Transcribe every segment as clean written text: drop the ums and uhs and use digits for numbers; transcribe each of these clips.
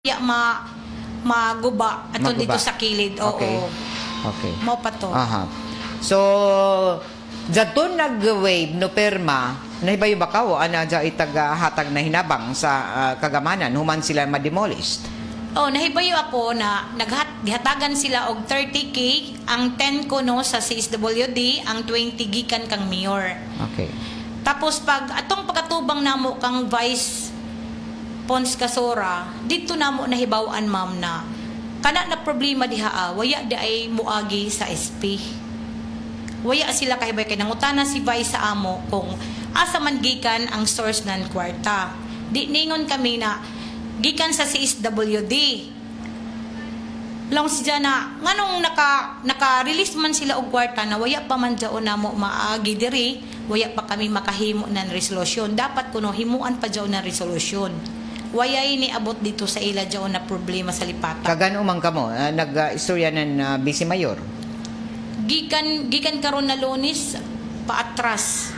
ya maguba ato Maguba. dito sa kilid. Oo. Okay. Okay. Mao pa to. Aha. So, jadto nag-wave no perma, nahibayo ba ka o ana dya itag-hatag na hinabang sa kagamanan, human sila ma-demolished? Oh, nahibayo ako na gihatagan sila og 30K, ang 10 ko no sa CSWD, ang 20 gikan kang mayor. Okay. Tapos pag atong pagkatubang namo kang Vice Pons Casora, dito namo nahibaw-an ma'am na kana na problema diha waya di ay muagi sa SP. Waya sila kahibay kay nangutana si Vice sa amo kung asa man gikan ang source nan kwarta. Di ningon kami na gikan sa CSWD. Long siya na nganong naka-release man sila og kwarta na waya pa man jaon namo maagi diri, waya pa kami makahimo nan resolusyon. Dapat kuno himuan pa jaon na resolusyon. Wayay ni abot dito sa ila jaon na problema sa lipatan. Kagano man kamo nag-istorya ng Vice Mayor? Gikan karon na Lunes paatras.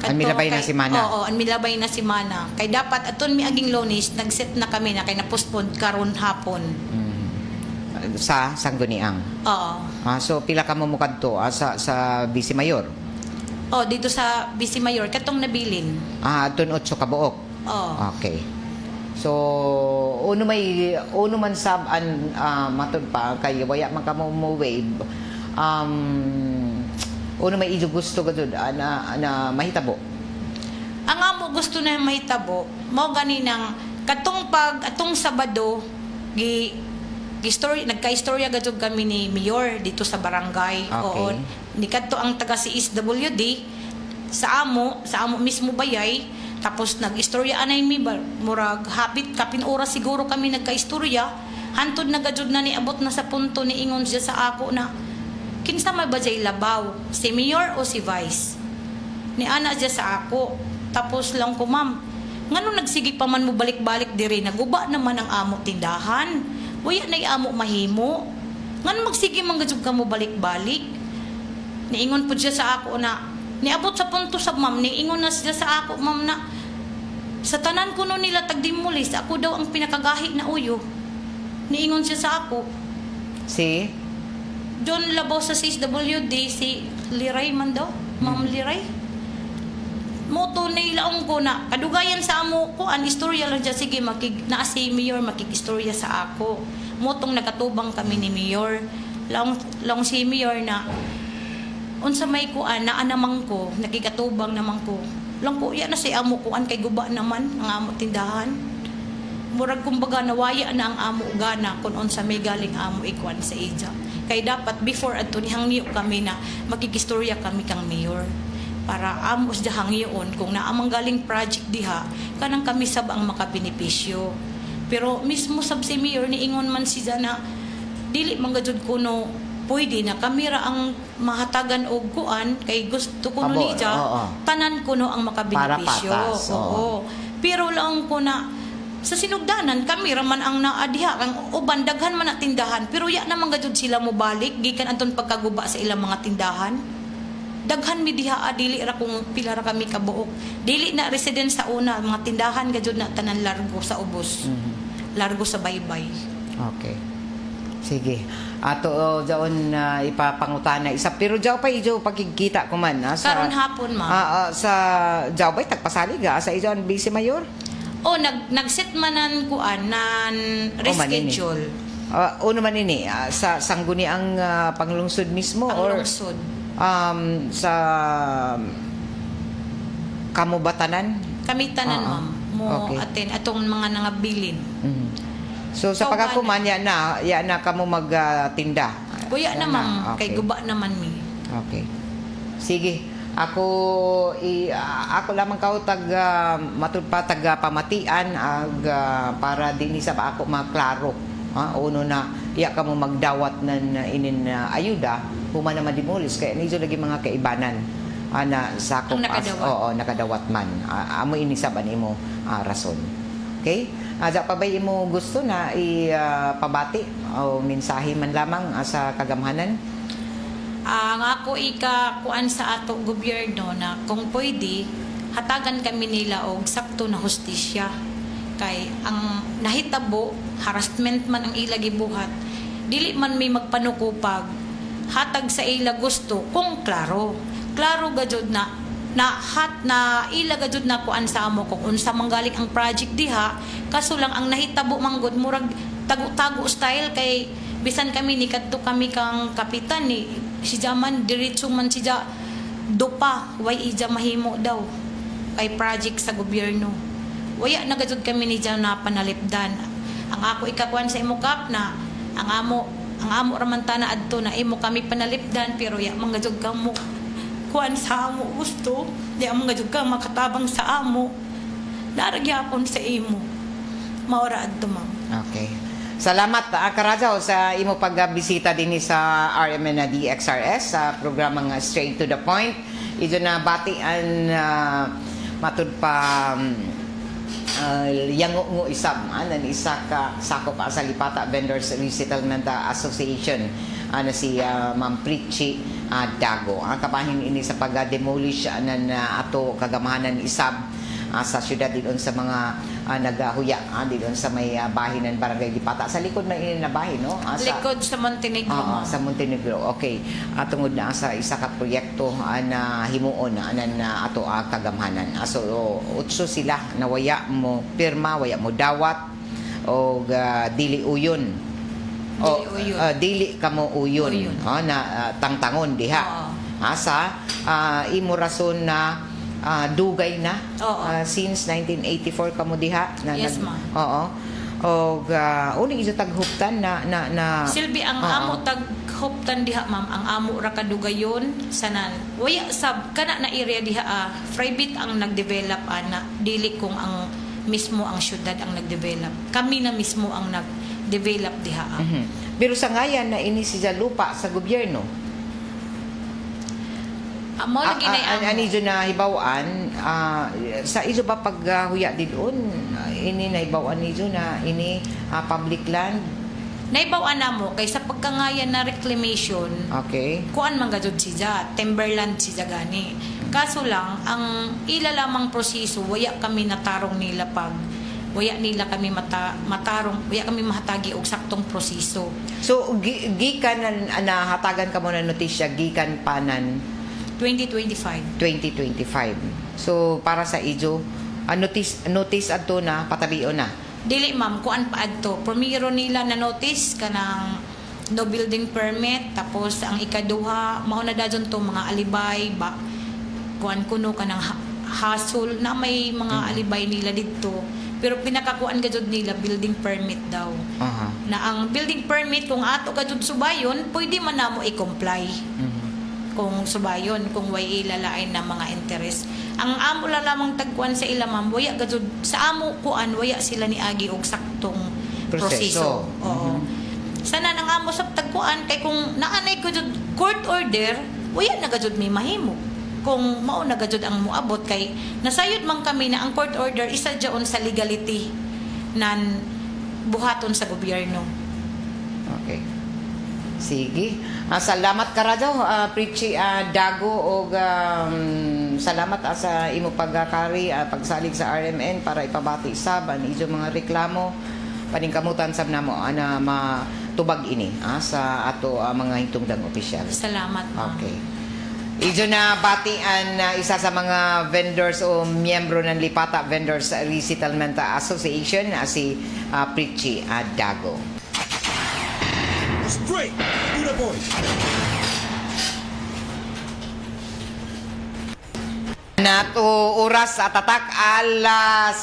Ang milabay na si Mana. Oo, ang milabay na si Mana. Kay dapat aton miaging Lunes nag-set na kami na kay na-postpone karon hapon. Sa Sangguniang. Oo. So pila ka mo mukadto sa Vice Mayor? Oh, dito sa Vice Mayor katong nabilin. Aton 8 ka buok. Oo. Okay. So uno man sab an matud pa kay waya man ka mo wave. Uno may ijo gusto gadud na mahitabo. Ang amo gusto na mahitabo, mao ganinang atong Sabado nagka-istorya gadud kami ni Mayor dito sa barangay. Okay. Oo. Ni kadto ang taga CSWD sa amo mismo bayay. Tapos nag-istorya anay mi murag hapit kapin oras siguro kami nagka-istorya. Hantod na gadud na niabot na sa punto ni ingon siya sa ako na kinsa may ba jay labaw, si Mayor o si Vice? Ni ana siya sa ako. Tapos lang ko, ma'am, ngano nagsigi pa man mo balik-balik diri, naguba naman ang amo tindahan. Waya na amo mahimo. Ngano magsige man gajud ka mo balik-balik? Niingon po siya sa ako na niabot sa punto sa ma'am, niingon na siya sa ako, ma'am, na sa tanan ko no nila tagdimulis, ako daw ang pinakagahi na uyo. Niingon siya sa ako. Si John Labaw sa CSWD, si Liray man daw, Ma'am Liray. Moto na ilaong ko na, kadugayan sa amo ko, ang istorya lang siya, sige, na si Mayor makikistorya sa ako. Motong nakatubang kami ni Mayor. Lang si Mayor na, unsa may kuan na anamang ko, nakikatubang naman ko. Lang ko, yan na si amo kuan, kay guba naman, ang amo tindahan. Murag kumbaga nawaya na ang amo gana kung unsa may galing amo ikuan sa ija. Kay dapat before adto ni hangyo kami na makikistorya kami kang Mayor para amo sa hangyoon kung naamang galing project diha kanang kami sab ang makabenepisyo. Pero mismo sab si Mayor ni ingon man siya na dili man gajud kuno pwede na kamera ang mahatagan og kuan kay gusto kuno ni siya tanan kuno ang makabenepisyo. Oo. Pero lang ko na sa sinugdanan kami raman ang naadiha kang uban daghan man na tindahan pero ya naman gajud sila mo balik gikan anton pagkaguba sa ilang mga tindahan. Daghan mi diha dili ra kung pila ra kami kabuok. Dili na resident sa una mga tindahan gajud na tanan largo sa ubos. Largo sa baybay. Okay. Sige. Ato jaon ipapangutana isa pero jaw pa ijo pagkikita ko man sa Karon hapon ma. sa jaw bay tagpasalig sa ijon Vice Mayor. Oh, nag-set manan kuan nan reschedule. Uno man ini sa Sangguniang panglungsod mismo Panglungsod. Sa Kamubatanan? Kami tanan ma'am. Mo Okay. atin atong mga nangabilin. So sa pagkakuman ya na kamo magtinda. Kuya na ma'am, kay guba naman mi. Okay. Sige. Ako lamang kao matud pa pamatian para dinhi sa ako maklaro. Uno na iya ka mo magdawat nan inin ayuda human na madimulis kay nizo lagi mga kaibanan ana sakop nakadawat man. Amo ini sa banimo rason. Okay? Aja pa ba imo gusto na ipabati o mensahe man lamang sa kagamhanan? Ang ako kuan sa ato gobyerno na kung pwede hatagan kami nila og sakto na hustisya kay ang nahitabo harassment man ang ila gibuhat, dili man may magpanukupag hatag sa ila gusto kung klaro gajud na ila gajud na kuan sa amo kung unsa manggaling ang project diha, kaso lang ang nahitabo manggod murag tago-tago style kay bisan kami ni kadto kami kang kapitan ni si Jaman diretso man si dupa way ija mahimo daw kay project sa gobyerno. Waya na gajud kami ni na panalipdan. Ang ako ikakuan sa imo kap na ang amo ramantana adto na imo kami panalipdan pero ya mga gajud kamo kuan sa amo gusto di ang mga ka makatabang sa amo naragyapon sa imo maura adto ma'am. Okay. Salamat Karajaw sa imo pagbisita dinhi sa RMN na DXRS sa programang Straight to the Point. Ido na batian matud pa yango isab anan isa ka sakop sa Lipata Vendors Resettlement Association ana si Ma'am Pritchie Dago. Ang kabahin ini sa pag-demolish anan ato kagamahanan isab sa syudad din sa mga nagahuya din sa may bahinan barangay Lipata sa likod na ini na bahin no Likod sa Montenegro. Sa Montenegro. Okay. Tungod na sa isa ka proyekto na himuon anan ato kagamhanan. So utso sila nawaya mo pirma, waya mo dawat o dili uyon. Dili kamo uyon. Na tangtangon diha. Sa imo rason na dugay na since 1984 kamo diha na yes, ma'am. Og uni iso taghuptan na silbi ang amo taghuptan diha ma'am ang amo ra kadugayon sanan waya sab kana na area diha private ang nagdevelop ana dili kung ang mismo ang syudad ang nagdevelop, kami na mismo ang nagdevelop diha. Pero sa ngayan na ini si lupa sa gobyerno mo lagi na ani jo na hibawaan sa iso ba paghuya didon ini na hibawaan nijo na ini public land naibawan na mo kay sa pagkangayan na reclamation. Okay. Kuan man gajud siya timberland siya gani, kaso lang ang ila lamang proseso waya kami natarong nila pag waya nila kami matarong waya kami mahatagi og saktong proseso. So gikan na hatagan ka mo na notisya gikan panan 2025. So para sa ijo notice adto na patabio na. Dili ma'am kuan pa adto. Primero nila na notice kanang no building permit tapos ang ikaduha mao na dadyon to mga alibay ba kuan kuno kanang hassle na may mga alibay nila didto. Pero pinakakuan gajud nila building permit daw. Na ang building permit kung ato gajud subayon pwede man namo i-comply. Kung subayon kung way ilalain na mga interest ang amo la lamang tagkuan sa ila ma'am waya gajud sa amo kuan waya sila ni agi og saktong proseso. Oo. Sana nang amo sa tagkuan kay kung naanay gajud court order waya na gajud may mahimo kung mao na gajud ang moabot kay nasayod man kami na ang court order isa diyon sa legality nan buhaton sa gobyerno. Okay. Sige. Salamat Karajaw, Pritchie Dago og salamat sa imo pagkakari pagsalig sa RMN para ipabati sab ang ijo mga reklamo paningkamutan sab namo ana matubag ini sa ato mga hintungdang opisyal. Salamat ma'am. Okay. Ijo na batian isa sa mga vendors o miyembro ng Lipata Vendors Resettlement Association si Pritchie Dago. Straight to the point. Nato oras at tatak alas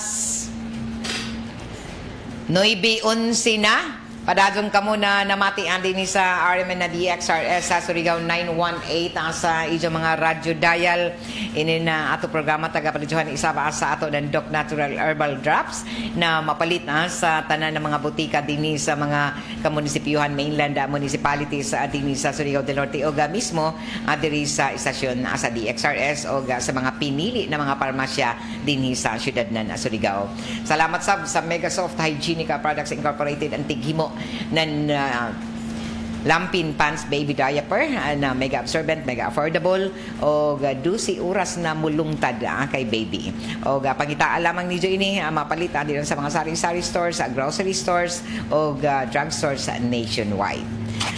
9:11 na. Padadong ka muna namatian din sa RMN na DXRS sa Surigao 918 sa ijo mga radyo dial ini na ato programa tagapalijuhan isa ba sa ato ng Doc Natural Herbal Drops na mapalit sa tanan ng mga butika dinhi sa mga kamunisipyuhan mainland municipalities dinhi sa Surigao del Norte o mismo diri sa istasyon sa DXRS o sa mga pinili na mga parmasya dinhi sa syudad ng Surigao. Salamat sa Megasoft Hygienica Products Incorporated ang tighimo nan lampin pants baby diaper na mega absorbent, mega affordable o 12 oras na mulungtad kay baby. O pangitaan lamang ni ini mapalit din sa mga sari-sari stores, grocery stores o drugstores nationwide.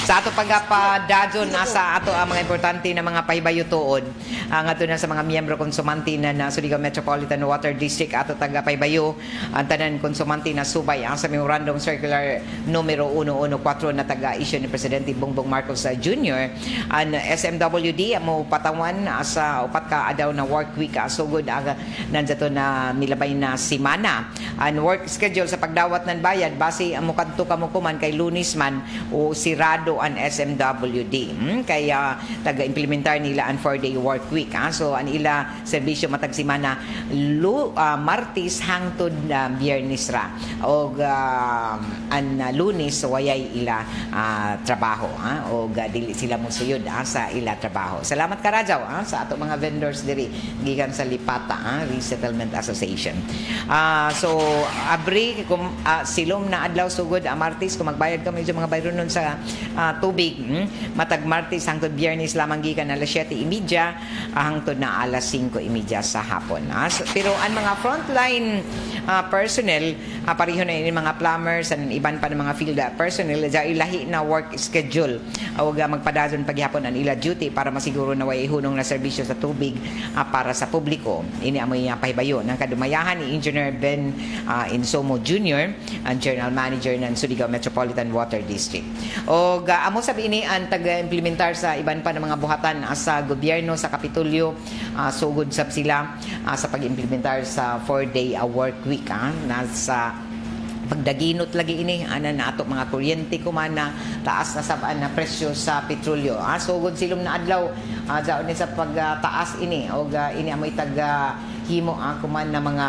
Sa ato pagpapadadon sa ato ang mga importante na mga pahibayo tuod ang ato na sa mga miyembro konsumante na Surigao Metropolitan Water District ato taga pahibayo ang tanan konsumante na subay ang sa Memorandum Circular numero 114 na taga-issue ni Presidente Bongbong Marcos Jr. ang SMWD mo patawan sa upat ka adaw na work week sugod ang nandiyato na milabay na simana ang work schedule sa pagdawat ng bayad base ang mukadto kamukuman kay Lunes man o sirado ang SMWD kaya taga-implementar nila ang 4-day work week so ang ila serbisyo matag simana Martes hangtod na Biyernes ra og ang Lunes wayay ila trabaho o dili sila musuyod sa ila trabaho. Salamat ka Rajaw sa ato mga vendors diri gikan sa Lipata Resettlement Association. So abri silom na adlaw sugod Martes kung magbayad ka medyo mga bayron nun sa tubig matag Martes hangtod Biyernes lamang gikan alas 7:30 hangtod na alas 5:30 sa hapon. Pero ang mga frontline personnel pareho na ini mga plumbers and iban pa ng mga field personnel ilahi na work schedule o magpadazon paghapon ang ila duty para masiguro na way hunong na serbisyo sa tubig para sa publiko. Ini amoy pahibayo ng kadumayahan ni Engineer Ben Insomo Jr. ang General Manager ng Surigao Metropolitan Water District. O amo sabi ini ang taga-implementar sa iban pa ng mga buhatan sa gobyerno sa Kapitolyo sugod sab sila sa pag-implementar sa 4-day work week na sa pagdaginot lagi ini na ato mga kuryente kumana taas na sabaan na presyo sa petrolyo sugod silom na adlaw daon ni sa pagtaas ini o ini amoy taga himo kuman na mga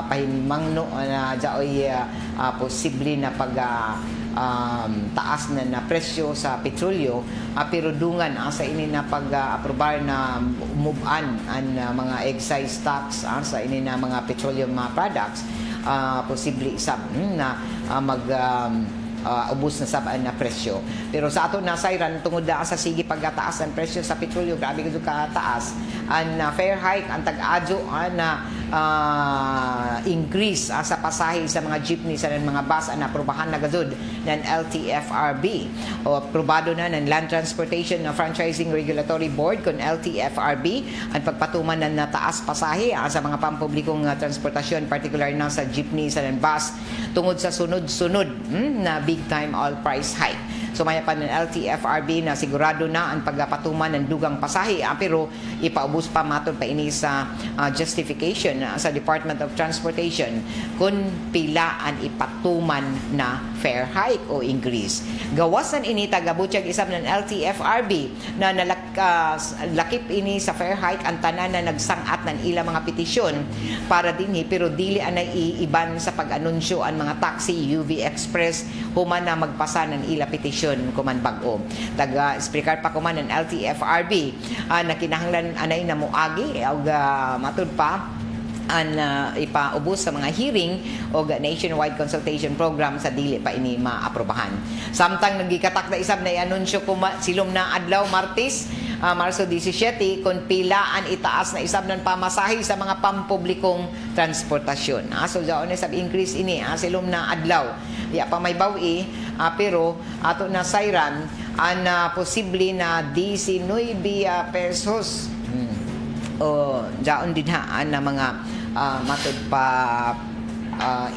pahimangno na daoy posible na pag taas na presyo sa petrolyo pero dungan sa ini na pag-aprobar na move on ang mga excise tax sa ini na mga petroleum products posible sab na ubos na sabaan na presyo. Pero sa ato na sayran tungod sa sige pagtaas ng presyo sa petrolyo grabe gud ka taas ang fair hike ang tag-adyo na increase sa pasahe sa mga jeepney sa mga bus na aprobahan na gazud ng LTFRB o aprobado na ng Land Transportation Franchising Regulatory Board kon LTFRB ang pagpatuman ng nataas pasahe sa mga pampublikong transportasyon particular na sa jeepney sa bus tungod sa sunod-sunod na big time all price hike. So maya pa ng LTFRB na sigurado na ang pagpatuman ng dugang pasahe pero ipaubos pa matod pa ini sa justification sa Department of Transportation kung pila ang ipatuman na fair hike o increase. Gawasan ini tagabutyag isab ng LTFRB na lakip ini sa fair hike ang tanan na nagsangat ng ilang mga petisyon para dinhi pero dili anay iiban sa pag-anunsyo ang mga taxi UV Express human na magpasa ng ila petisyon kuman bag-o. Taga-speaker pa kuman ng LTFRB na kinahanglan anay na muagi o matud pa ang ipaubos sa mga hearing o nationwide consultation program sa dili pa ini maaprobahan. Samtang nagikatak na isab na i-anunsyo silom na adlaw Martes Marso 17 kung pila ang itaas na isab ng pamasahe sa mga pampublikong transportasyon. So daon na sab increase ini silom na adlaw. Ya pa may bawi pero ato na sayran ang posible na 19 pesos. O daon din na mga matod pa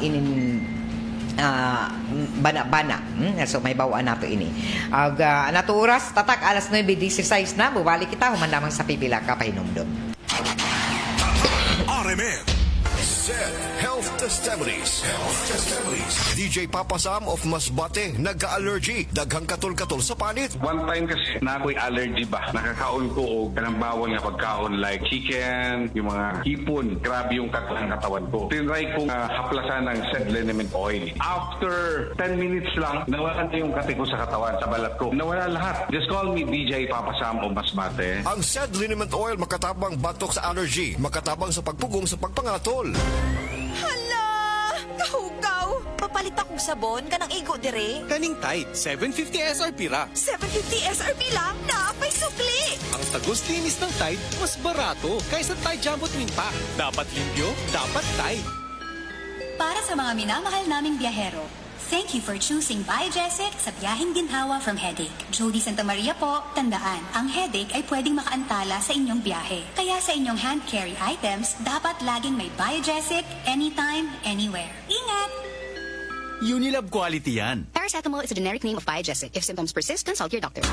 inin bana-bana. So may bawaan nato ini. Nato oras tatak alas 9:16 na bubalik kita human lamang sa pipila ka pahinumdum. RMN Health Testimonies. DJ Papa Sam of Masbate nagka-allergy daghang katol-katol sa panit. One time kasi na ako'y allergy ba? Nakakaon ko o kanang bawal nga pagkaon like chicken, yung mga hipon. Grabe yung katawan ko. Tinry kong haplasan ng said liniment oil. After 10 minutes lang, nawala na yung kati ko sa katawan, sa balat ko. Nawala lahat. Just call me DJ Papa Sam of Masbate. Ang said liniment oil makatabang batok sa allergy, makatabang sa pagpugong sa pagpangatol. Hala! Kahugaw! Papalit palit akong sabon kanang igo dire. Kaning Tide, 750 SRP ra. 750 SRP lang, naapay sukli. Ang tagos linis ng Tide, mas barato kaysa Tide Jumbo Twin Pack. Dapat limpyo, dapat Tide. Para sa mga minamahal naming biyahero, thank you for choosing Biogesic sa biyaheng ginhawa from headache. Jody Santa Maria po, tandaan, ang headache ay pwedeng makaantala sa inyong biyahe. Kaya sa inyong hand carry items, dapat laging may Biogesic, anytime, anywhere. Ingat! Unilab quality yan. Paracetamol is a generic name of Biogesic. If symptoms persist, consult your doctor.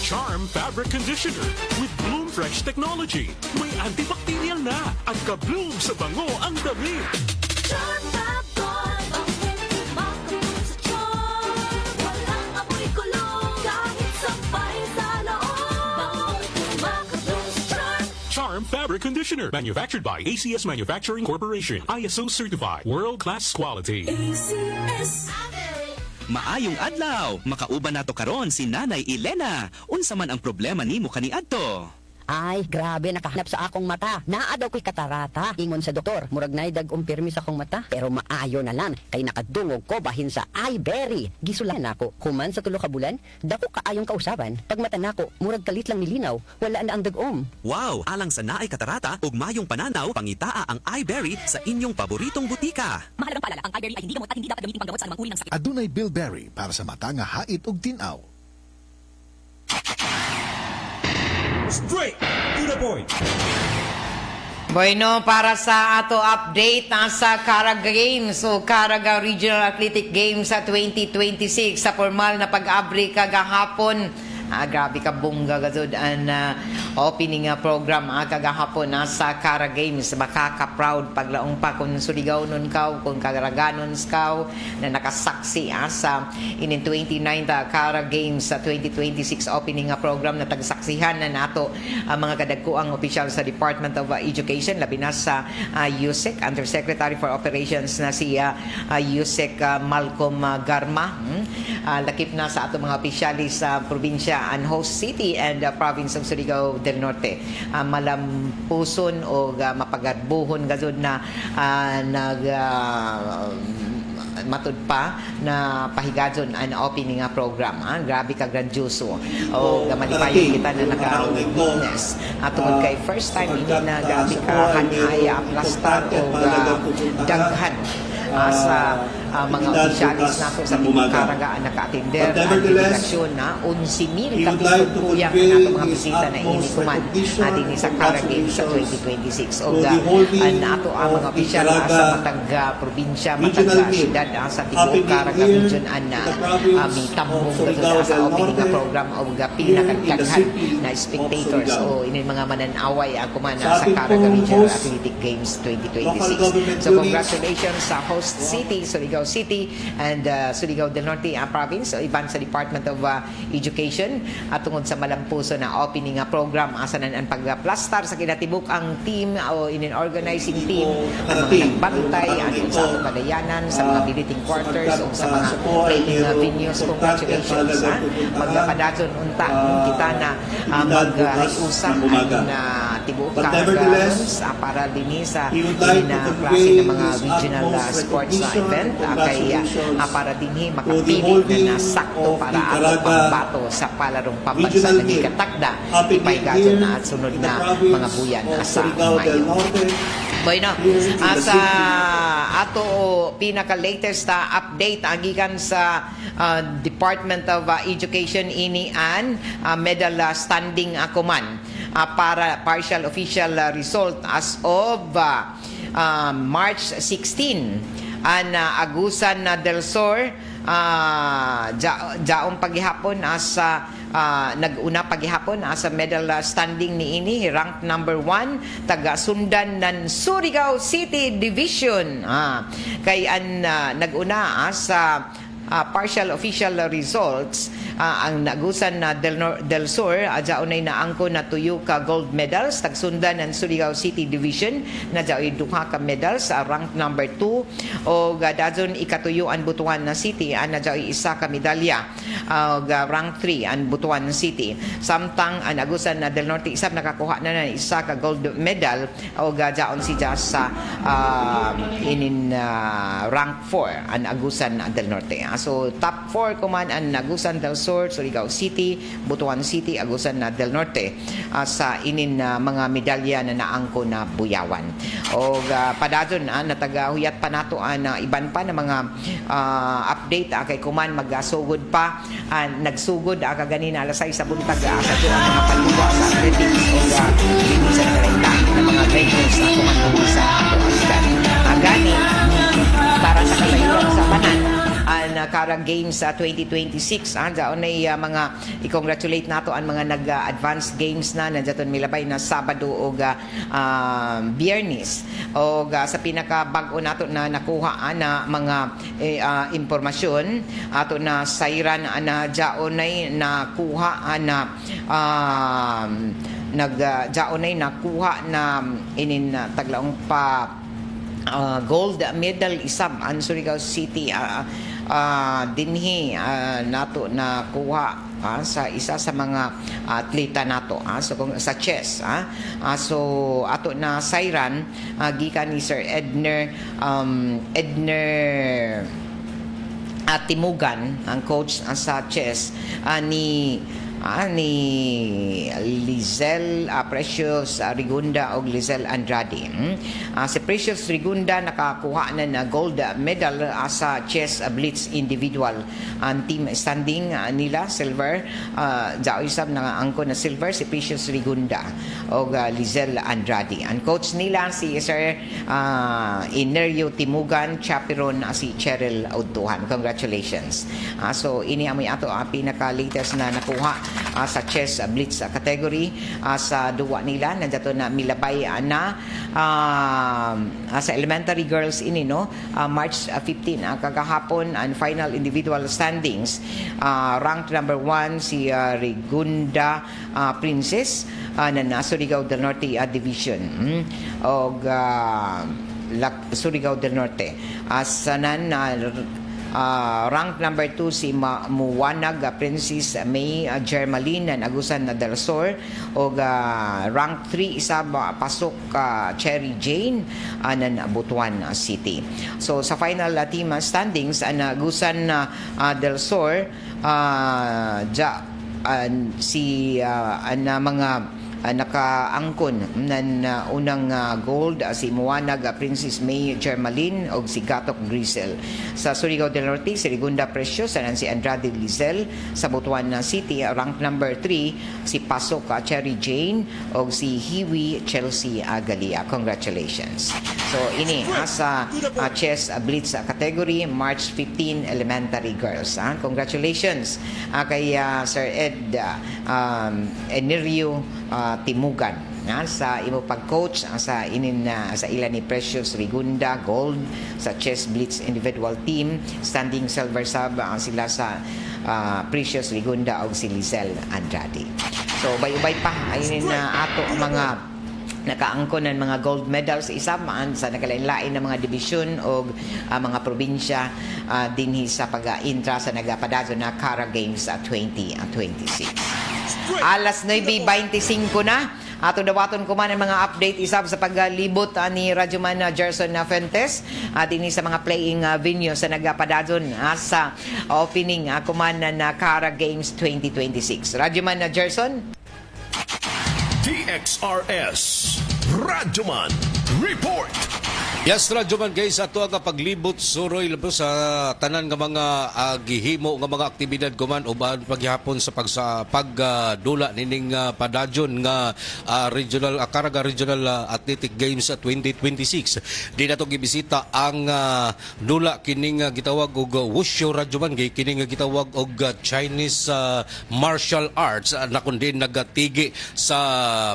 Charm Fabric Conditioner with Bloom Fresh Technology. May antibacterial na at ka-bloom sa bango ang damit. Charm Fabric Conditioner, manufactured by ACS Manufacturing Corporation. ISO certified, world-class quality. Maayong adlaw, makauban nato karon si Nanay Elena. Unsa man ang problema nimo kaniadto? Ay, grabe, nakahanap sa akong mata. Naa daw ko'y katarata. Ingon sa doktor, murag nay dag umpirmi sa akong mata. Pero maayo na lang, kay nakadungog ko bahin sa iBerry. Gisulan ako, human sa tulo ka bulan, dako kaayong kausaban. Pag mata nako, murag kalit lang nilinaw, wala na ang dagom. Wow, alang sa naay katarata ug mayong pananaw, pangitaa ang iBerry sa inyong paboritong butika. Mahalagang paalala, ang iBerry ay hindi gamot at hindi dapat gamitin panggamot sa anumang uri ng sakit. Adunay Bilberry para sa mata nga hait ug tinaw. Straight to the point. Bueno, para sa ato update sa Caraga Games o Caraga Regional Athletic Games sa 2026 sa formal na pag-abri kagahapon. Grabe ka bongga gazud ang opening program kagahapon sa Cara Games. Makaka-proud paglaong pa kung suligaw nun ka, kung kagaraganon ka na nakasaksi sa inin 29th Cara Games sa 2026 opening program na tagsaksihan na nato ang mga kadagkuang opisyal sa Department of Education, labi na sa USEC, Undersecretary for Operations na si USEC Malcolm Garma. Lakip na sa ato mga opisyalis sa probinsya and host city and province of Surigao del Norte. Malampuson o mapagarbuhon gazud na matud pa na pahigadson ang opening program. Grabe ka grandioso. O gamalipayon kita na naka-witness. Tungod kay first time hindi na grabe ka hanaya plastar o daghan sa mga opisyalis nato sa Timog Caraga ang naka-attender ang delegasyon na 11,000 kapitong kuyang na nato mga bisita na inikuman din sa Cara Games sa 2026. O nato ang mga opisyal sa matag probinsya, matag syudad sa Timog Caraga region may tambong sa opening na program o pinakagdaghan na spectators o ining mga mananaway ang kumana sa Caraga Regional Athletic Games 2026. So congratulations sa host city, Surigao City and Surigao del Norte province o iban sa Department of Education at tungod sa malampuso na opening program asanan ang pagplastar sa kinatibuk ang team o in-organizing team ang mga nagbantay aning sa padayanan sa mga visiting quarters o sa mga training venues. Congratulations magpadatson unta kita na mag-usap ang tibuk Caragans para din sa klase ng mga regional sports event kay para dinhi makapili na nasakto para ato pangbato sa palarong pambansa na gikatakda ipaygadon na at sunod na mga buyan sa Mayo. Bueno, sa ato pinaka-latest update gikan sa Department of Education ini an medal standing kuman para partial official result as of March 16. Agusan del Sur jaong paghihapon sa nag-una paghihapon sa medal standing ni ini ranked number 1 taga sundan ng Surigao City Division kay nag-una sa partial official results, ang nagusan na Del Sur jaunay na angko na tuyo ka gold medals tagsundan ng Surigao City Division na jaoy duha ka medals sa rank number 2 o dadon ikatuyo ang Butuan City na jaoy isa ka medalya og rank 3 ang Butuan City. Samtang ang nagusan na Del Norte isab nakakuha na ng isa ka gold medal og jaon si sa rank 4 ang agusan na Del Norte. So top 4 kuman ang nagusan Del Sur, Surigao City, Butuan City, agusan na Del Norte sa mga medalya na naangko na buyawan. O padadon natagahuyat pa nato iban pa na mga update kay kuman magasugod pa nagsugod kaganina alas 6 sa buntag sa mga paluwa sa athletics o sa nagalainlain na mga venues na kuman sa ato gani para sa kasayuran sa banan Kara Games 2026 daon ay mga i-congratulate nato ang mga nag-advanced games na nandiyaton milabay na Sabado o Biyernes o sa pinaka-bag-o nato na nakuha na mga impormasyon ato na sayran na jaon ay nakuha na jaon ay nakuha na taglaong pa gold medal isab ang Surigao City dinhi nato na kuha sa isa sa mga atleta nato so kung sa chess so ato na sayran gikan ni Sir Edner Timugan ang coach sa chess ni Lizel Precious Rigunda o Lizel Andrade. Si Precious Rigunda nakakuha na gold medal sa chess blitz individual. Ang team standing nila silver, isab na angko na silver si Precious Rigunda o Lizel Andrade. Ang coach nila si Sir Inerio Timugan, chaperon si Cheryl Autuhan. Congratulations. So ini amoy ato pinaka-latest na nakuha sa chess blitz category sa duwa nila nandiyato na milabay na sa elementary girls March 15 kagahapon ang final individual standings ranked number 1 si Rigunda Princess na Surigao del Norte Division og Surigao del Norte sanan rank number 2 si Muwanag Princess May Germaline na nagusan na Del Sur o rank 3 isa pasok Cherry Jane na Butuan City. So sa final team standings nagusan na Del Sur si mga nakaangkon na unang gold si Muwanag Princess May Germaline o si Gatok Grisel. Sa Surigao del Norte si Rigunda Precious si Andrade Lizel. Sa Butuan City rank number 3 si Pasok Cherry Jane o si Hiwi Chelsea Galia. Congratulations. So ini sa chess blitz category March 15 elementary girls. Congratulations kay Sir Ed Enerio Timugan sa imo pag-coach sa ilan ni Precious Rigunda gold sa chess blitz individual team, standing silver sub sila sa Precious Rigunda o si Lizel Andrade. So bay-ubay pa ayun ato mga nakaangkon ng mga gold medals isa sa nakalain-lain na mga division o mga probinsya dinhi sa pag-intra sa nagapadado na Kara Games 2026. Alas 9:25 na. Ato dawaton ko man ang mga update isab sa paglibot ni Radyoman Gerson Fuentes dinhi sa mga playing venue sa nagapadadon sa opening kuman na Kara Games 2026. Radyoman Gerson. TXRS Radyoman Report. Yes, Radyoman guys, ato ang paglibot suroy labos sa tanan nga mga gihimo nga mga aktibidad kuman uban paghihapon sa pagdula nining padadyon nga regional Caraga Regional Athletic Games 2026. Di nato gibisita ang dula kining gitawag og wushu, Radyoman gay kining gitawag og Chinese martial arts na kundi nagatigi sa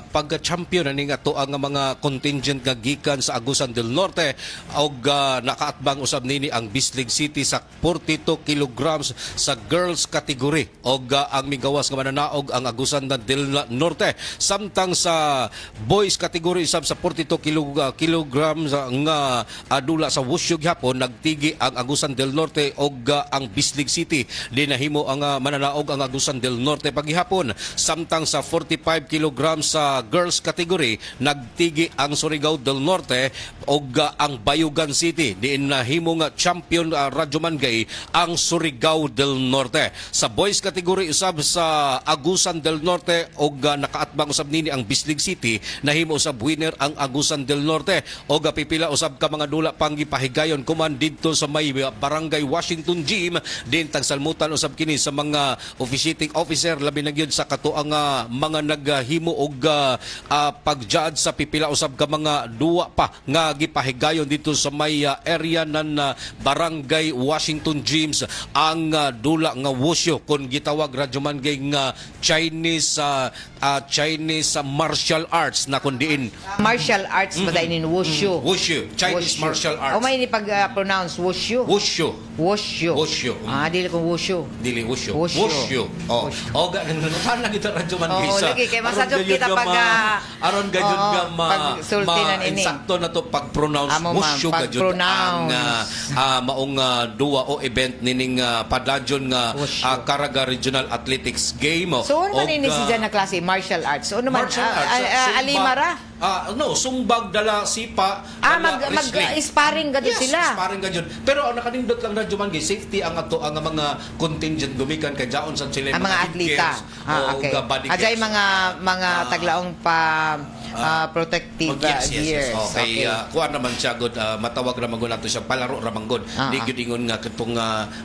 pag-champion ning ato ang mga contingent nga gikan sa Agusan del Norte Norte og nakaatbang usab nini ang Bislig City sa 42 kilograms sa girls category og ang migawas nga mananaog ang Agusan del Norte. Samtang sa boys category usab sa 42 kilograms nga dula sa wushu gyapon nagtigi ang Agusan del Norte og ang Bislig City. Di nahimo ang mananaog ang Agusan del Norte paghihapon. Samtang sa 45 kilograms sa girls category nagtigi ang Surigao del Norte og ang Bayugan City. Diin nahimo nga champion Radyo Mangay ang Surigao del Norte. Sa boys category usab sa Agusan del Norte og nakaatbang usab nini ang Bislig City, nahimo usab winner ang Agusan del Norte og pipila usab ka mga dula pang gipahigayon kuman didto sa may Barangay Washington Gym. Din tagsalmutan usab kini sa mga officiating officer labi na gyud sa katuang mga naghimo og pag-judge sa pipila usab ka mga duwa pa nga gipahigayon dito sa may area ng Barangay Washington Gyms ang dula nga wushu kung gitawag Radyo Mangay nga Chinese martial arts na kundiin Martial arts ba dainin wushu? wushu, Chinese Wushu. martial arts. O may ni pag-pronounce wushu? Wushu. Wushu. Wushu. Dili kong wushu. Dili wushu. Wushu. Wushu. Oh, ganan na kita Radyo Mangay Oo, sa. lagi kay masadyo kita pag aron gayud nga pagsulti na nini. insakto na to pag-pronounce Amo, wushu ma'am, gayud ang pag-pronounce. maong duwa o event nining padadyon nga Wushu. Caraga Regional Athletics Game. So, ano man Og, ini siya na klase? Martial arts. So, ano man? martial arts. Sumbag. Alimara? No, sumbag, dala, sipa, dala, wrestling. Mag-sparring gado Yes, sila. sparring ka dyan. Pero ang nakanindot lang na Jumangi, safety ang ato ang mga contingent gumikan kay Jaon sa Chile. Ang mga atleta. Okay. Body Ajay cares. mga taglaong protective gears. Okay. Kuha naman siya, good, matawag naman nato siya, palaro naman good. Di good ingon nga kitong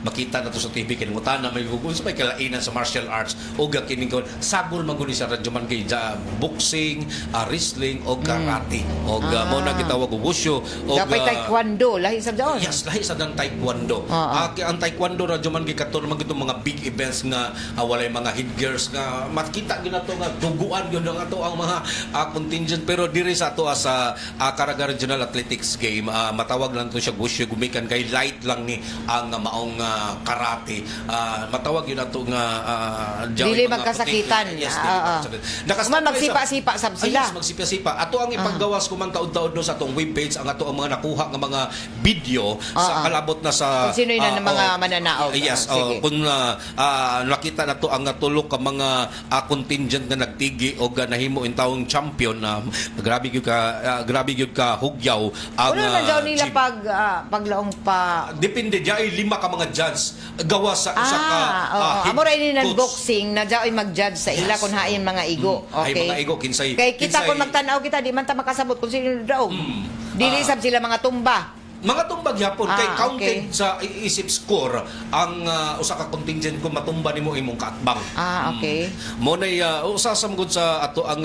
makita nato sa TV, kinutan na may gugun sa may kalainan sa martial arts, o kining good, sagol maguni sa Radyoman kay boxing, wrestling, o karate. O mo na gitawag wushu. Dapat taekwondo, lahi sa daon. Yes, lahi sa ng taekwondo. Ang taekwondo radyo man gikator man gitong mga big events nga walay mga headgears nga makita ginato nga duguan gyud ang ato ang mga contingent pero diri sa ato sa Caraga Regional Athletics Game matawag lang to siya wushu gumikan kay light lang ni ang maong karate. Matawag yun ato nga dili magkasakitan. Yes, magsipa-sipa sab sila. Yes, magsipa-sipa. Ato ang ipaggawas kumang taud-taud no sa atong webpage ang ato ang mga nakuha nga mga video sa kalabot na sa kung sino yun ang mga mananaog. Yes, kung nakita na to ang tulok ka mga contingent na nagtigi o nahimo in taong champion na grabe gyud ka hugyaw ang ano man daw nila paglaong pa depende diay 5 ka mga judge gawa sa isa ka amo ra ini nang boxing na daw mag-judge sa ila kung hain mga igo. Okay. Ay mga igo kinsay. Kay kita kung magtanaw kita di man ta makasabot kung sino daw. Dili sab sila mga tumba. Mga tumbag yapon kay counted okay. sa isip score ang usa ka contingent kung matumba nimo imong kaatbang. Okay. Mo nay usa sa mangud sa ato ang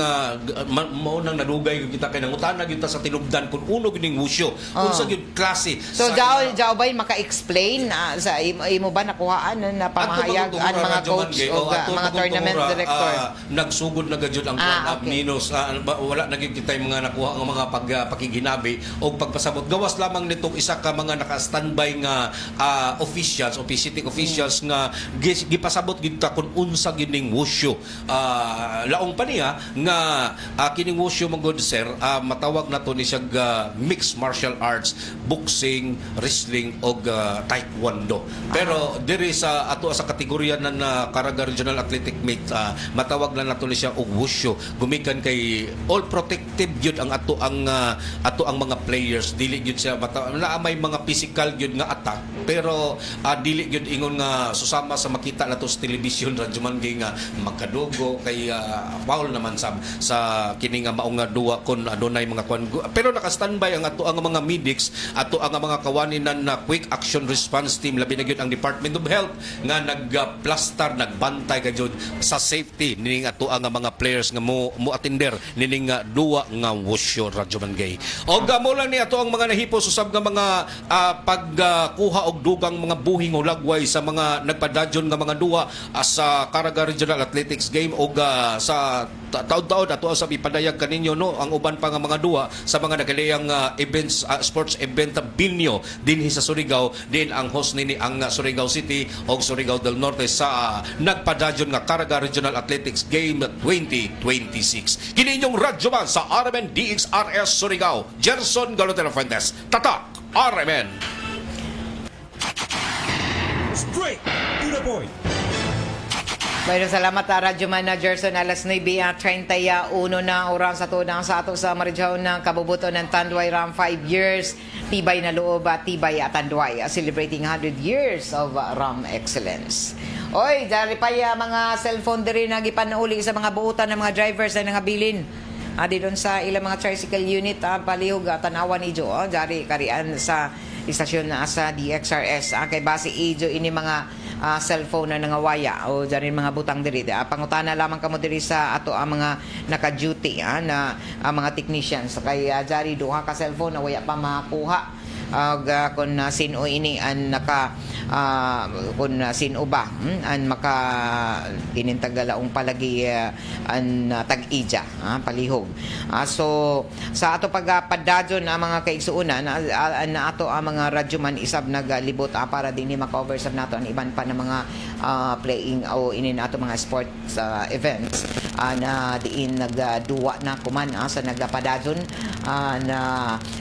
mo nang nadugay kita kay nangutana gyud ta sa tinubdan kun uno gining wushu unsa gyud klase. So jaw bay maka-explain sa imo ba nakuhaan na pamahayag ang mga coach o mga tournament director. Nagsugod na gyud ang minus wala na gyud kita mga nakuha nga mga pakiginabi o pagpasabot gawas lamang nito isa ka mga naka-standby nga officials o visiting officials nga gipasabot gid ta kun unsa gining wushu. Laong pa niya nga kining wushu mangod sir matawag nato ni siya mixed martial arts, boxing, wrestling og taekwondo. Pero diri sa ato sa kategorya na Caraga Regional Athletic Meet matawag na nato ni siya og wushu. Gumikan kay all protective gyud ang ato ang mga players dili gyud siya na may mga physical gyud nga attack pero dili gyud ingon nga susama sa makita nato sa television radyo man nga magkadugo kay foul naman sa kini nga maong nga duwa kon adunay mga kwan pero naka-standby ang ato ang mga medics ato ang mga kawaninan na quick action response team labi na gyud ang Department of Health nga nagplaster nagbantay gyud sa safety nining ato ang mga players nga mo attender nining duwa nga wushu radyo man o mo lang ni ato ang mga nahipos usab nga mga pagkuha og og dugang mga buhing hulagway sa mga nagpadadyon nga mga duwa sa Caraga Regional Athletics Game og sa taon-taon ato sa ipadayag kaninyo no ang uban pa nga mga duwa sa mga nagalayang events sports event binyo dinhi sa Surigao din ang host nini ang Surigao City og Surigao del Norte sa nagpadadyon nga Caraga Regional Athletics Game 2026. Kini inyong radyoman sa RMN DXRS Surigao, Gerson Galotero Fuentes. Tatak RMN. Straight to the point. Bueno, salamat Radyo Manager son alas 9:31 na oras sa tunang sa ato sa Marijaw ng kabubuto ng Tanduay Ram 5 years. Tibay na loob at tibay at Tanduay celebrating 100 years of Ram excellence. Oy, dari pa mga cellphone diri na gipanuli sa mga buutan ng mga drivers na nangabilin. Di doon sa ilang mga tricycle unit palihog tanawan ijo dari karian sa istasyon na sa DXRS kay base ijo ini mga cellphone na nangawaya o dyan mga butang diri. Pangutana lamang kamo diri sa ato ang mga naka-duty na mga technicians. Kaya dyan duha ka cellphone na waya pa makakuha. Kung sino ini an naka kung sino ba an maka tinintagalaong palagi an tag-ija palihog. So sa ato pagpadadyon ang mga kaigsuunan na ato ang mga radyoman isab naglibot para dinhi maka-cover sab nato ang iban pa na mga playing o inin ato mga sports events na diin nagduwa na kuman sa nagpadadyon na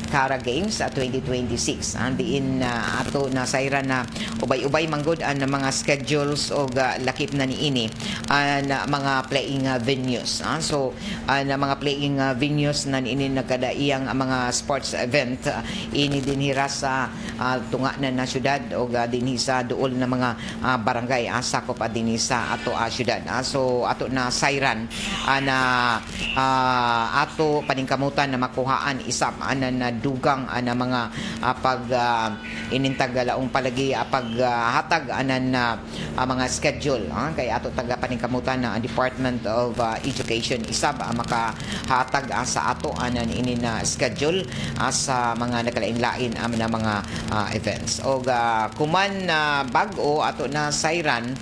Cara Games 2026 diin ato na sayra na ubay-ubay manggod ang mga schedules o lakip na niini na mga playing venues so na mga playing venues na niini nagkadaiyang mga sports event ini dinhira sa tunga na syudad o dinhi sa duol na mga barangay sakop dinhi sa ato syudad so ato na sayran na ato paningkamutan na makuhaan isap na dugang na mga pag inintagalaong palagi paghatag anan mga schedule kay ato taga paningkamutan na Department of Education isab makahatag sa ato anan ini na schedule sa mga nakalain-lain na mga events o kuman na bag-o ato na sayran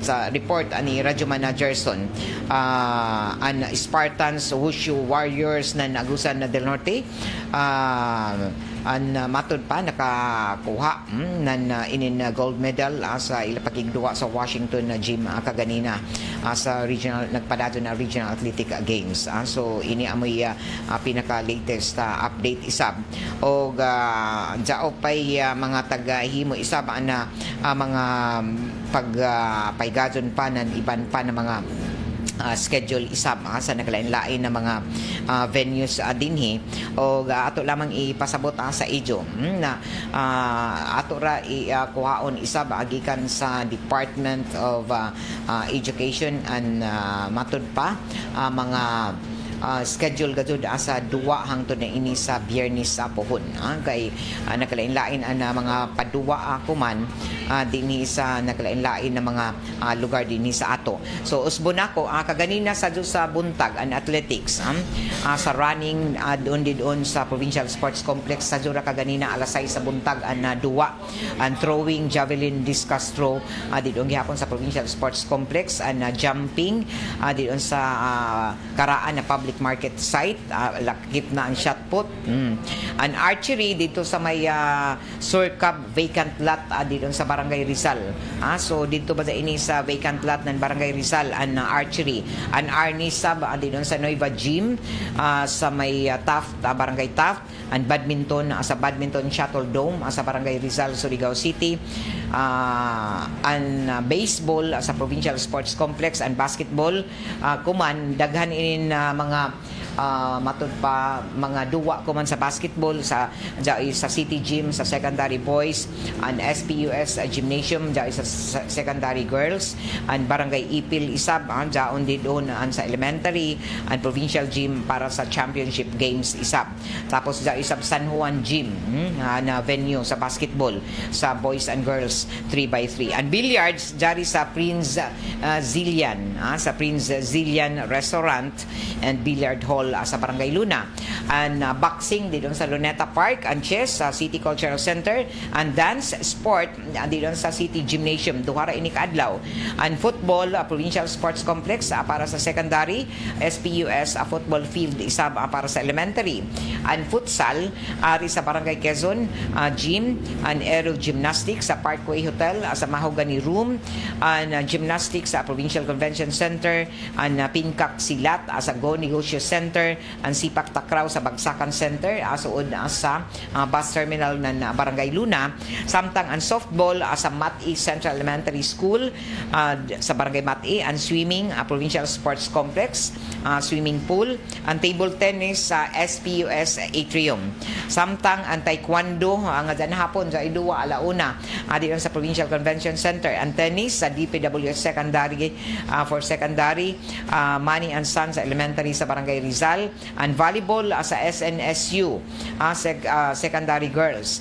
sa report ani Radyo Managerson an Spartans Wushu Warriors na nagusan na Del Norte an matod pa nakakuha nan inin gold medal sa ilapakigduwa sa Washington Gym kaganina sa regional nagpadado na Regional Athletic Games so ini amoy pinaka latest update isab og jao pay mga taga-himo isab na mga pagpaygadon pa nan iban pa na mga schedule isab sa naglain-lain na mga venues dinhi o ato lamang ipasabot sa ijo na ato ra kuhaon isab agikan sa Department of Education and matud pa mga schedule gadud sa duwa hangtod na ini sa Biyernes sa pohon kay nakalain-lain na mga paduwa kuman dinhi sa nakalain-lain na mga lugar dinhi sa ato so usbon ako kaganina sa buntag an athletics sa running doon sa Provincial Sports Complex sa jura kaganina alas 6 sa buntag an duwa an throwing javelin discus throw didon gihapon sa Provincial Sports Complex an jumping didon sa karaan na public market site lakip na ang shot put an archery dito sa may Surcab vacant lot dito sa Barangay Rizal so dito ba sa ini sa vacant lot ng Barangay Rizal an archery an arnis sab dito sa Nueva Gym sa may Taft Barangay Taft an badminton sa badminton shuttle dome sa Barangay Rizal Surigao City an baseball sa Provincial Sports Complex and basketball kuman daghan inin mga matud pa mga duwa kuman sa basketball sa City Gym sa secondary boys and SPUS gymnasium sa secondary girls and Barangay Ipil isab jaon didon sa elementary and provincial gym para sa championship games isab tapos isab San Juan Gym na venue sa basketball sa boys and girls 3x3 and billiards jari sa Prince Zilian sa Prince Zilian Restaurant and Billiard Hall sa Barangay Luna. And boxing dito sa Luneta Park, and chess sa City Cultural Center, and dance sport dito sa City Gymnasium duhara ini kaadlaw. And football Provincial Sports Complex para sa secondary, SPUS football field isa para sa elementary. And futsal ari sa Barangay Quezon, gym and aero gymnastics sa Parkway Hotel sa Mahogany Room, and gymnastics sa Provincial Convention Center, and Pinkak Silat sa Go Negosyo Center, and Sipak Takraw sa Bagsakan Center suod sa bus terminal ng Barangay Luna. Samtang ang softball sa Mati Central Elementary School sa Barangay Mati, and swimming Provincial Sports Complex, swimming pool, and table tennis sa SPUS Atrium. Samtang ang taekwondo nga dyan hapon sa Idua alauna dito sa Provincial Convention Center, and tennis sa DPWS Secondary for secondary, Manny and Sons sa elementary sa Barangay Rizal, and volleyball sa SNSU secondary girls,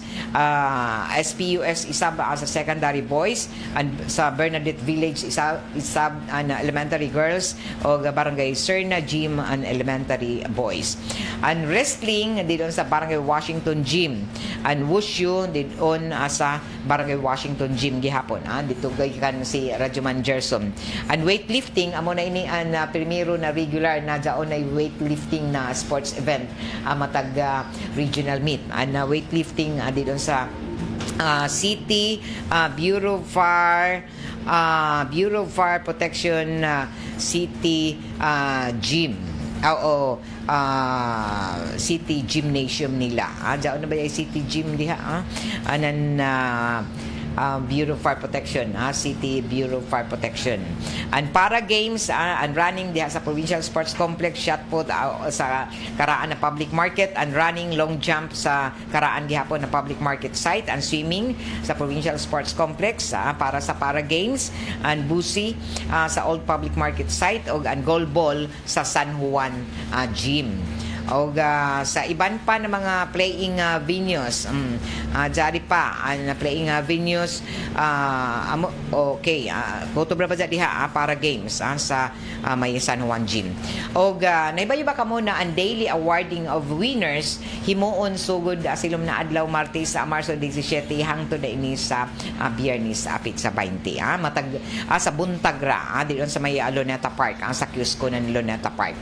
SPUS isab sa secondary boys, and sa Bernadette Village isab and elementary girls, o Barangay Serna Gym and elementary boys. And wrestling dito sa Barangay Washington Gym, and wushu dito sa Barangay Washington Gym gihapon dito kan si Rajuman Gerson. And weightlifting amo na ini ang primero na regular na daon ay weightlifting na sports event matag regional meet, and weightlifting dito sa City Bureau of Fire Protection City Gym City Gymnasium nila. Diyan na ba yung City Gym diha? Anan Bureau of Fire Protection, City Bureau of Fire Protection. And para games and running diha sa Provincial Sports Complex, shot put sa karaan na public market, and running long jump sa karaan gihapon na public market site, and swimming sa Provincial Sports Complex para sa para games, and busi sa old public market site, og and goalball sa San Juan Gym. O sa iban pa ng mga playing venues, dyan pa ang playing venues, okay, kutubra pa dyan diha para games sa may San Juan Gym. O naiba-iba ka muna ang daily awarding of winners himuon sugod silom na adlaw Martes sa Marso 17 hangtod na ini sa Biyernes apit sa 20 matag sa buntagra dito sa may Luneta Park sa kiosco ng Luneta Park,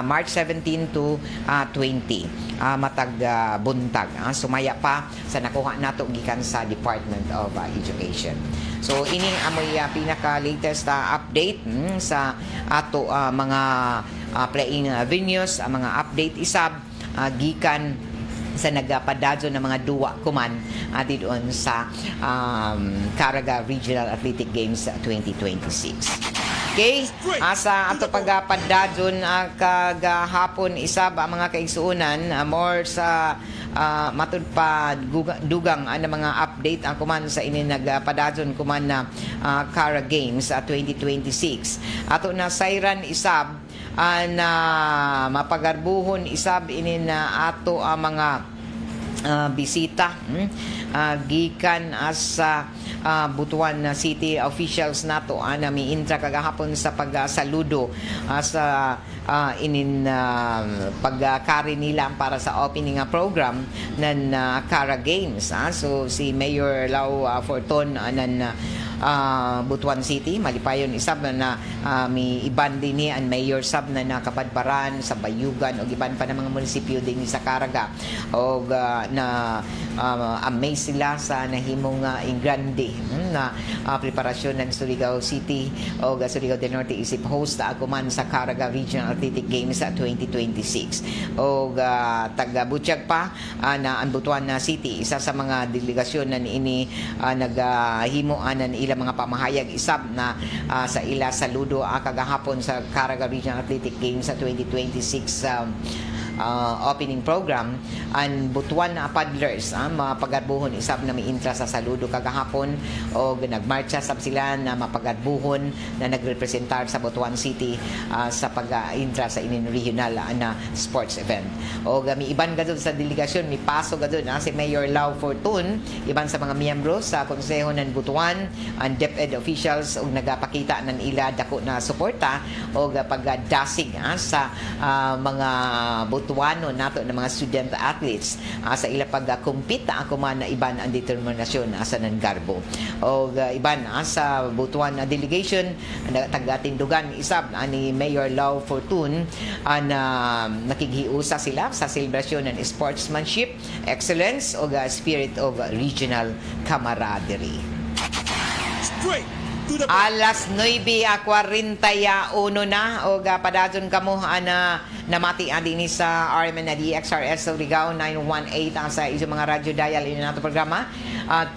March 17 to 20 matag buntag. Sumaya pa sa nakuha nato gikan sa Department of Education. So ining amoy pinaka latest update sa ato mga playing venues, mga update isab gikan sa nagpadadyo ng mga duwa kuman doon sa Caraga Regional Athletic Games 2026. Okay, asa ato pagpadadyon kagahapon isab ang mga kaigsuonan more sa matud pa dugang ang mga update ang kuman sa ini nagpadadyon kuman na Cara Games 2026. Ato na sayran isab na mapagarbuhon isab ini na ato ang mga bisita gikan sa Butuan City officials nato na miintra kagahapon sa pagsaludo sa inin pagkari nila para sa opening program ng Cara Games. So si Mayor Lau Forton ng Butuan City malipayon isab na mi iban din ni ang mayor sab na nakabadbaran sa Bayugan o iban pa ng mga munisipyo din sa Caraga o na amaze sila sa nahimong ingrande na preparasyon ng Surigao City o Surigao del Norte isip host ako man sa Caraga Regional Athletic Games 2026 o taga-Butchag pa na ang Butuan City isa sa mga delegasyon na ini naghimuan ng ilang mga pamahayag isab na sa ila saludo kagahapon sa Caraga Regional Athletic Games 2026 opening program ang butuan na paddlers mapagarbuhon isab na may intra sa saludo kagahapon o nagmarcha sab sila na mapagarbuhon na nagrepresentar sa Butuan City sa pag-intra sa inin regional na sports event. O mi iban gadud sa delegasyon mi paso gadud si Mayor Lau Fortun iban sa mga miyembro sa konseho ng Butuan ang DepEd officials og nagapakita ng ila dako na suporta o pagdasig sa mga Butuano nato na mga student athletes sa ila pag-compete ako man na iban ang determinasyon sa Nangarbo o iban sa Butuan delegation taga-tindugan isab ni Mayor Lau Fortun na nakighiusa sila sa celebration ng sportsmanship, excellence o spirit of regional camaraderie. Straight to the Alas 9:41 na o padadyon kamo namati din sa RMN na DXRS Surigao 918 sa iso mga radyo dial in nato programa at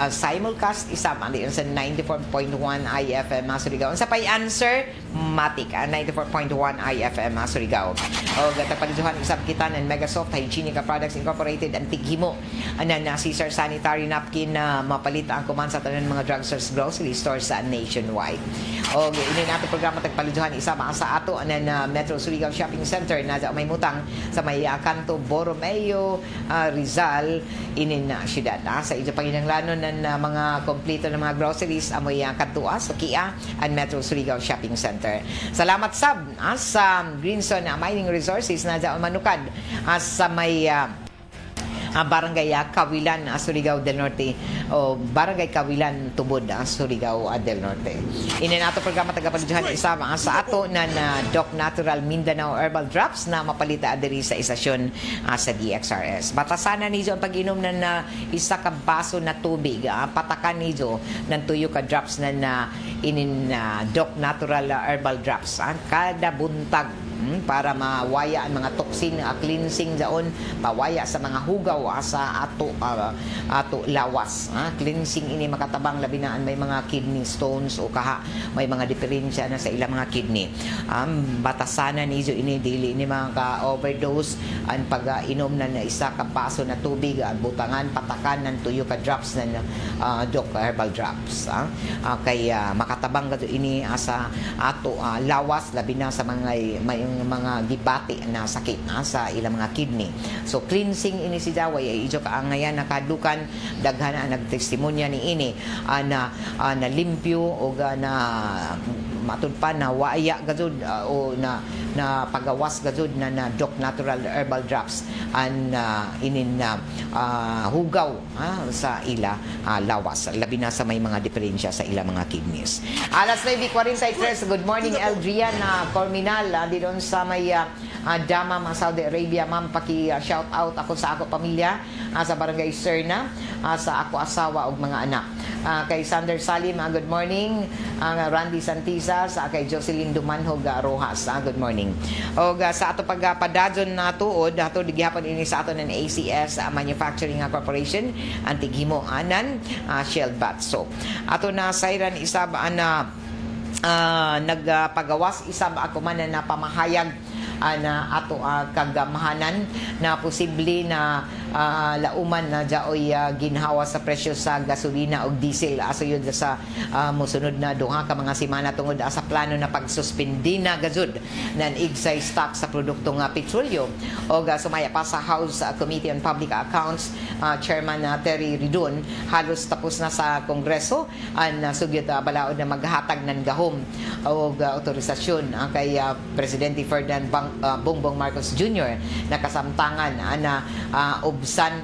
simulcast isam andi sa 94.1 IFM Surigao. Sa pay answer matik 94.1 IFM Surigao. O gatapaliduhan isab kita ng Megasoft Hygienic Products Incorporated ang tighimo na Caesar sanitary napkin na mapalit ang kuman sa tanan mga drugstores, grocery stores sa nationwide. O ini nato programa tagpaliduhan isama sa ato na Metro Surigao Shopping Center na may mutang sa may kanto Borromeo Rizal inin na siyudad. Sa iso panginanglanon ng mga kompleto ng mga groceries amoy kadtua sa Kia and Metro Surigao Shopping Center. Salamat sab sa Greenson Mining Resources na sa manukad sa may Barangay Kawilan, Surigao del Norte o Barangay Kawilan, Tubod, Surigao del Norte. Ini nato programa tagapaliduhan isama sa ato na Doc Natural Mindanao Herbal Drops na mapalita diri sa istasyon sa DXRS. Batasana niyo ang pag-inom na isa ka baso na tubig. Patakan niyo ng tuyo ka drops na inin Doc Natural Herbal Drops. Kada buntag para mawaya ang mga toxin, cleansing daon, mawaya sa mga hugaw sa ato lawas. Cleansing ini makatabang labinaan may mga kidney stones o kaha may mga diferensya na sa ilang mga kidney. Batasana niyo ini dili ni mga ka-overdose ang pag-inom na isa ka baso na tubig at butangan patakan ng tuyo ka drops na Doc Herbal Drops. Kay makatabang gadto ini sa ato lawas labi na sa mga gibati na sakit sa ilang mga kidney. So cleansing ini si Daway ay ijo kaangayan nakadukan daghan ang nagtestimonya ni ini na limpyo o na matud pa na waya gazud o na pagawas gazud na Doc Natural Herbal Drops an inin hugaw sa ila lawas labi na sa may mga diferensya sa ila mga kidneys. Alas 9:43. Good morning Eldrian Corminal di doon sa may Damam Saudi Arabia. Ma'am paki-shout out ako sa ako pamilya sa Barangay Serna sa ako asawa ug mga anak. Kay Sander Salim good morning. Randy Santisa sa kay Jocelyn Dumanhog Rojas good morning. Og sa ato pagpadadyon na tuod ato digihapon ini sa ato ng ACS Manufacturing Corporation ang tighimo anan Shell Bath Soap. Ato na sayran isab nagpagawas isab ako man na pamahayag na ato kagamahanan na posible na lauman na jaoy ginhawa sa presyo sa gasolina o diesel asayod sa mosunod na duha ka mga semana tungod sa plano na pagsuspindi na gazud ng excise tax sa produktong petrolyo o sumaya pa sa House Committee on Public Accounts Chairman Terry Ridon halos tapos na sa Kongreso ang sugyot balaod na maghatag ng gahom o autorisasyon kay Presidente Ferdinand Bongbong Marcos Jr. nakasamtangan na ubsan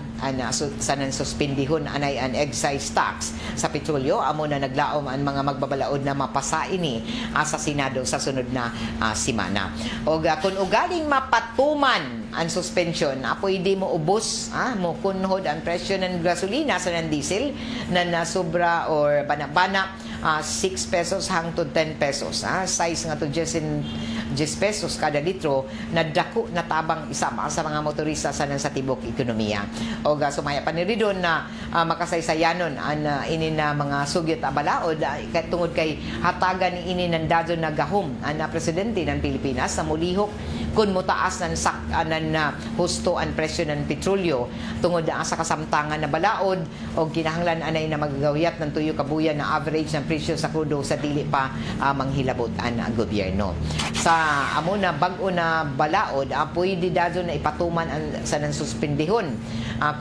sanan suspendihon anay an excise tax sa petrolyo amo na naglaom ang mga magbabalaod na mapasa ini sa Senado sa sunod na semana. O kung ugaling mapatuman ang suspension pwede mo ubos mo kunhod ang presyo ng gasolina sa ng diesel na sobra or bana-bana 6 pesos hangtod 10 pesos. Size nga to 10 pesos kada litro na dako na tabang isama sa mga motorista sa tibok ekonomiya. O sumaya pa ni Ridon na makasaysayanon ang ini na mga sugyot balaod tungod kay hatagan ni ini ng dadyon na gahom ang presidente ng Pilipinas sa mulihok kun mutaas nan na husto ang presyo ng petrolyo tungod na sa kasamtangan na balaod o kinahanglan anay na magagawiyat ng tuyo kabuyan na average ng presyo sa krudo sa dili pa manghilabot ang gobyerno. Sa amo na bag-o na balaod, pwede dadyo na ipatuman sa nang suspendihon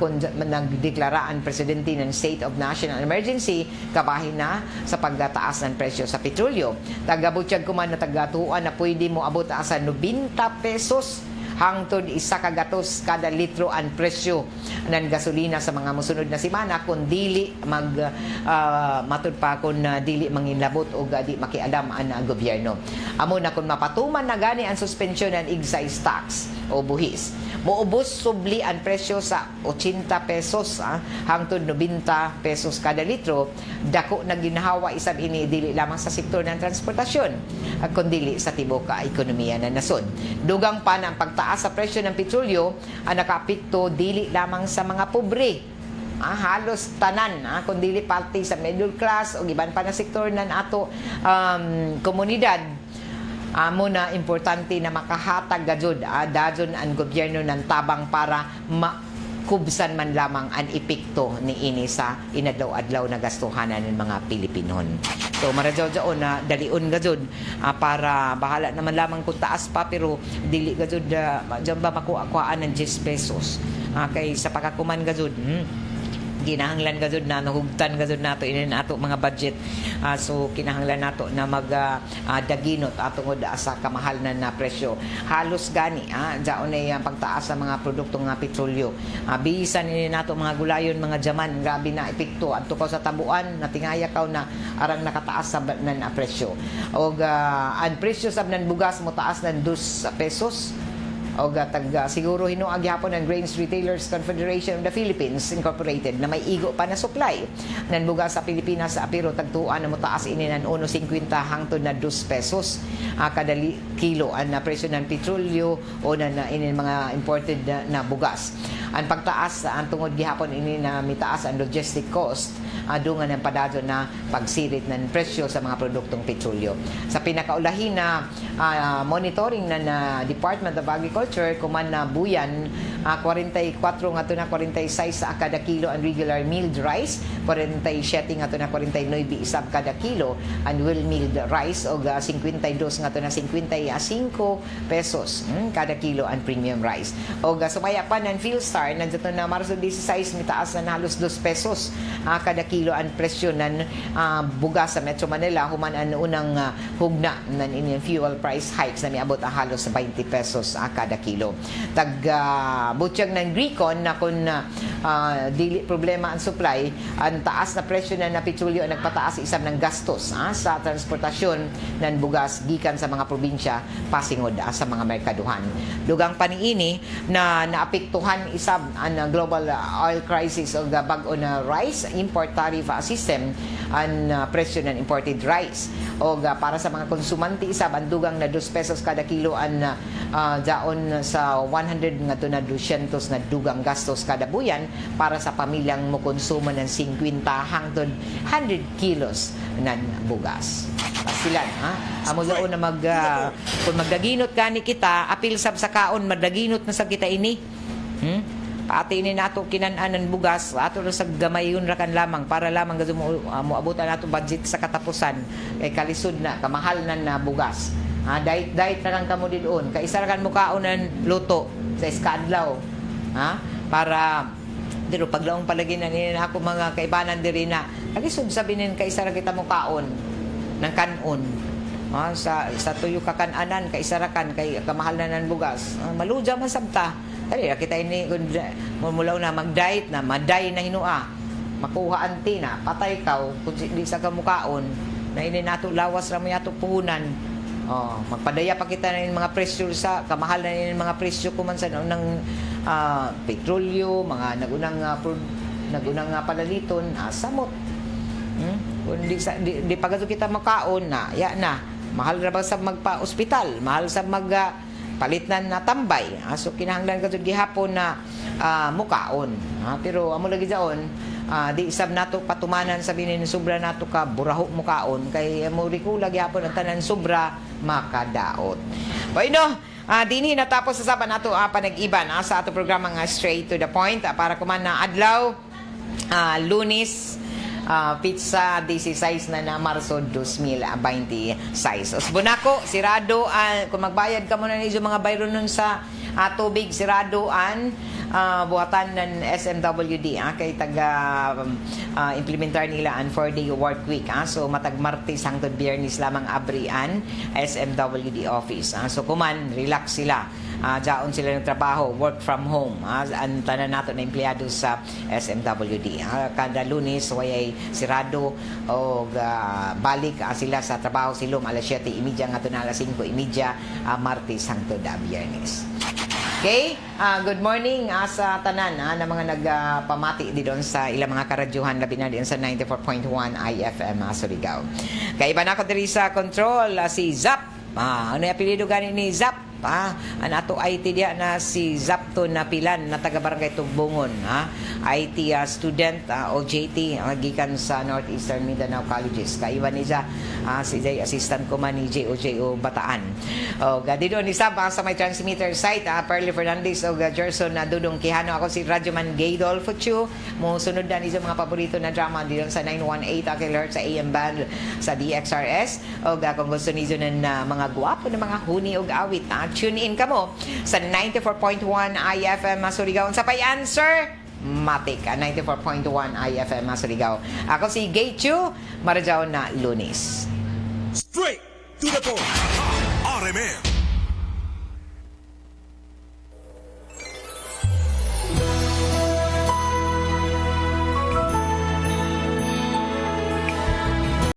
kung nagdeklara ang presidente ng State of National Emergency kabahin na sa pagtaas ng presyo sa petrolyo. Tagabutyag ko man na tagatuan na pwede mo abot sa 90 pesos hangtod 1 kagatos kada litro ang presyo ng gasolina sa mga musunod na semana kung dili matud pa kung dili manginlabot o di makialam ang gobyerno. Amo na kung mapatuman na gani ang suspension ng excise tax o buhis, muubos subli ang presyo sa 80 pesos hangtod 90 pesos kada litro. Dako na ginhawa isab ini dili lamang sa sektor ng transportasyon kundi sa tibok ekonomiya ng nasod. Dugang pa ng pagtaas sa presyo ng petrolyo ang nakaapekto dili lamang sa mga pobre, halos tanan kung dili parte sa middle class o iban pa na sektor ng ato komunidad. Amo na importante na makahatag gajud dajon ang gobyerno ng tabang para kubsan man lamang ang epekto ni ini sa inadlaw-adlaw na gastuhanan ng mga Pilipinon. So maradyaw na dalion gajud para bahala naman lamang kung taas pa pero dili gajud diyan ba makuha-kuhaan ng 10 pesos kay sa pagkakuman gajud kinahanglan gajud na nahugtan gajud nato inin ato mga budget. So kinahanglan nato na daginot atungod sa kamahal na presyo. Halos gani jaon ay pagtaas sa mga produktong petrolyo. Bisan ini nato mga gulayon, mga jaman, grabe na epekto adto ko sa tabuan natingaya kaw na arang nakataas sa nan presyo. Og ang presyo sab nan bugas mo taas nan 2 pesos. O siguro hinuag yapon ng Grains Retailers Confederation of the Philippines Incorporated na may igo pa na supply ng bugas sa Pilipinas pero tagtuan na mutaas ini ng 1.50 hangtod na 2 pesos kada kilo ang presyo ng petrolyo o na ini mga imported na bugas. Ang pagtaas ang tungod gihapon ini na mitaas ang logistic cost dungan ng padado na pagsirit ng presyo sa mga produktong petrolyo. Sa pinakaulahin na monitoring ng Department of Agriculture kuman na buyan 44 ngadto na 46 sa kada kilo ang regular milled rice, 47 ngadto na 49 isab kada kilo ang well milled rice o 52 ngadto na 55 pesos kada kilo ang premium rice. O sumaya pa ng Philstar nandiyo na Marso 16 mitaas na halos 2 pesos kada kilo ang presyo ng bugas sa Metro Manila human ang unang hugna ng inyong fuel price hikes na miabot halos 20 pesos kada kilo. Butyag ng Gricon na kung dili problema ang supply, ang taas na presyo na petrolyo ang nagpataas isab ng gastos sa transportasyon ng bugas gikan sa mga probinsya pasingod sa mga merkaduhan. Dugang paniini na naapektuhan isab ang global oil crisis o bag-o na rice import tariff system ang presyo ng imported rice. O para sa mga konsumante isab ang dugang na 2 pesos kada kilo ang daon sa 100 ngadto na 200 na dugang gastos kada buyan para sa pamilyang mokonsumo ng 50 hangtod 100 kilos ng bugas. Pasilan amo daon na kung magdaginot kani kita apil sab sa kaon madaginot na sa kita ini. Paati ini nato kinan-anan bugas ato sa gamayon ra kan lamang para lamang gado moabutan nato budget sa katapusan kay kalisod na kamahal na bugas. Diet na lang kamo dinon kay isa ra kan mukaaonan luto sa iskadlaw para diro paglaong palagi na ni ako mga kaibanan diri na kalisod sabinin kay isa ra kita mukaon ng kanon sa tuyo ka kananan kay isa ra kan kay kamahal na nan bugas maluja man sabta. Dali kita ini mulaw na mag-diet na maday na hinua makuha anti na patay kaw kung di sa kamukaon na ini nato lawas ra mo yato puhunan magpadaya pa kita na mga presyo sa kamahal na ini mga presyo kuman sa ng petrolyo mga nagunang palaliton samot kung di pagato kita makaon na ya na mahal ra ba sa magpa-ospital mahal sa palitnan na tambay. So kinahanglan kadto gihapon na mukaon. Pero amo lagi daon di sab nato patumanan sabi ni sobra nato ka buraho mo kaon kay mo rikulag yapon ang tanan sobra makadaot. Bueno, dinhi natapos sa saban nato panag-iban sa ato programa nga Straight to the Point para kuman na adlaw Lunes pizza 16 na Marso 2026. Usbonako sirado kung magbayad ka muna niyo mga bayro nun sa tubig siradoan buhatan ng SMWD kay taga implementar nila ang 4-day work week so matag Martes hangtod Biyernes lamang abrian SMWD office so kuman relax sila jaon sila ng trabaho work from home ang tanan nato na empleyado sa SMWD kada Lunes wayay sirado o balik sila sa trabaho silom alas 7:30 ngadto na alas 5:30 Martes hangtod Biyernes. Okay, good morning sa tanan na mga nagpamati di doon sa ilang mga karadyuhan labi na din sa 94.1 IFM Surigao. Kay iba na ko diri sa control si Zap. Ano yung apelido gani ni Zap? Ang ato IT dia na si Zapton na Pilan na taga Barangay Tugbungon IT student OJT gikan sa Northeastern Mindanao Colleges kaiwan niya si Jay assistant ko man ni JOJO Bataan dito ni Saba sa may transmitter site Perly Fernandez o Gerson na Dudong Quijano ako si Radyoman Gaydol Fuchu mo sunod na niya mga paborito na drama dito sa 918 kilohertz sa AM band sa DXRS o kung gusto niyo ng mga guwapo na mga huni o awit tune in ka mo sa 94.1 IFM Surigao. Sa pay answer, Matik, 94.1 IFM Surigao. Ako si Gay Chu, Marajao na Lunes. Straight to the point. RMN